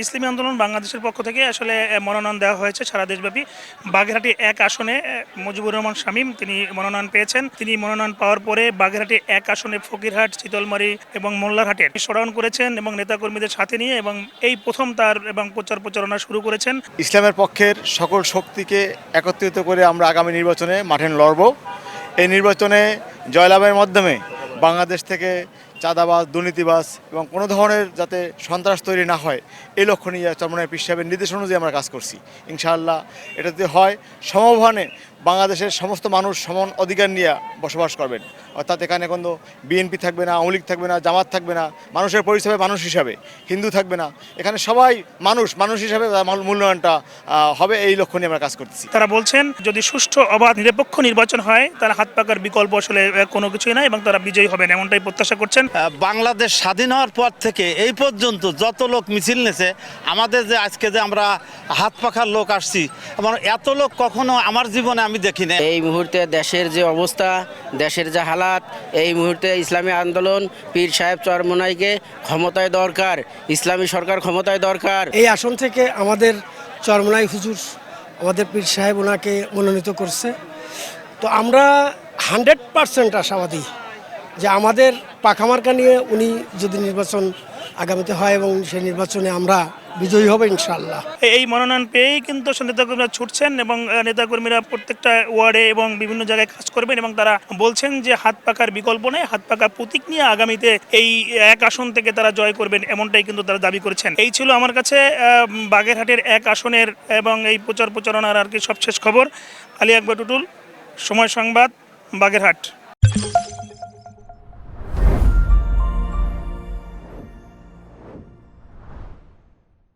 ইসলামী আন্দোলন বাংলাদেশের পক্ষ থেকে আসলে মনোনয়ন দেওয়া হয়েছে সারা দেশব্যাপী। বাগেরহাটি ১ আসনে মুজিবুর রহমান শামীম তিনি মনোনয়ন পেয়েছেন। তিনি মনোনয়ন পাওয়ার পরে বাগেরহাটি ১ আসনে ফকিরহাট, শীতলমারী এবং মোল্লারহাটে শোডাউন করেছেন এবং নেতাকর্মীদের সাথে নিয়ে এবং এই প্রথম তার এবং প্রচার প্রচারণা শুরু করেছেন। ইসলামের পক্ষের সকল শক্তিকে একত্রিত করে আমরা আগামী নির্বাচনে মাঠে লড়ব। এই নির্বাচনে জয়লাভের মাধ্যমে বাংলাদেশ থেকে চাঁদাবাজ, দুর্নীতিবাজ এবং কোনো ধরনের যাতে সন্ত্রাস তৈরি না হয় এই লক্ষ্য নিয়ে চরমনাই পীর সাহেবের নির্দেশ অনুযায়ী আমরা কাজ করছি। ইনশাআল্লাহ এটা যদি হয় সমভাবে বাংলাদেশের সমস্ত মানুষ সমান অধিকার নিয়ে বসবাস করবেন। অর্থাৎ এখানে কোনো বিএনপি থাকবে না, আওয়ামী লীগ থাকবে না, জামাত থাকবে না, মানুষের পরিচয় মানুষ হিসাবে, হিন্দু থাকবে না, এখানে সবাই মানুষ হিসাবে মূল্যায়নটা হবে এই লক্ষ্য নিয়ে আমরা কাজ করতেছি। তারা বলছেন যদি সুষ্ঠু, অবাধ, নিরপেক্ষ নির্বাচন হয় তারা হাত পাকার বিকল্প আসলে কোনো কিছুই নাই এবং তারা বিজয়ী হবেন এমনটাই প্রত্যাশা করছেন। বাংলাদেশ স্বাধীন হওয়ার পর থেকে এই পর্যন্ত যত লোক মিছিল নেছে, আমাদের যে আজকে যে আমরা হাত পাখার লোক আসছি, আমার এত লোক কখনো আমার জীবনে আমি দেখি না। এই মুহূর্তে দেশের যে অবস্থা, দেশের যে হালাত, এই মুহূর্তে ইসলামী আন্দোলন পীর সাহেব চরমোনাইকে ক্ষমতায় দরকার, ইসলামী সরকার ক্ষমতায় দরকার। এই আসন থেকে আমাদের চরমোনাই হুজুর, আমাদের পীর সাহেব ওনাকে মনোনীত করছে। তো আমরা 100% আশাবাদী যে আমাদের পাখামার্কা নিয়ে উনি যদি নির্বাচন আগামীতে হয় এবং সেই নির্বাচনে আমরা বিজয়ী হবে ইনশাআল্লাহ। এই মনোনয়ন পেয়েই কিন্তু নেতাকর্মীরা ছুটছেন এবং নেতাকর্মীরা প্রত্যেকটা ওয়ার্ডে এবং বিভিন্ন জায়গায় কাজ করবেন এবং তারা বলছেন যে হাত পাকার বিকল্প নেই, হাত পাকার প্রতীক নিয়ে আগামীতে এই ১ আসন থেকে তারা জয় করবেন এমনটাই কিন্তু তারা দাবি করেছেন। এই ছিল আমার কাছে বাগেরহাটের ১ আসনের এবং এই প্রচার প্রচারণার আর কি সবশেষ খবর। আলী আকবর টুটুল, সময় সংবাদ, বাগেরহাট।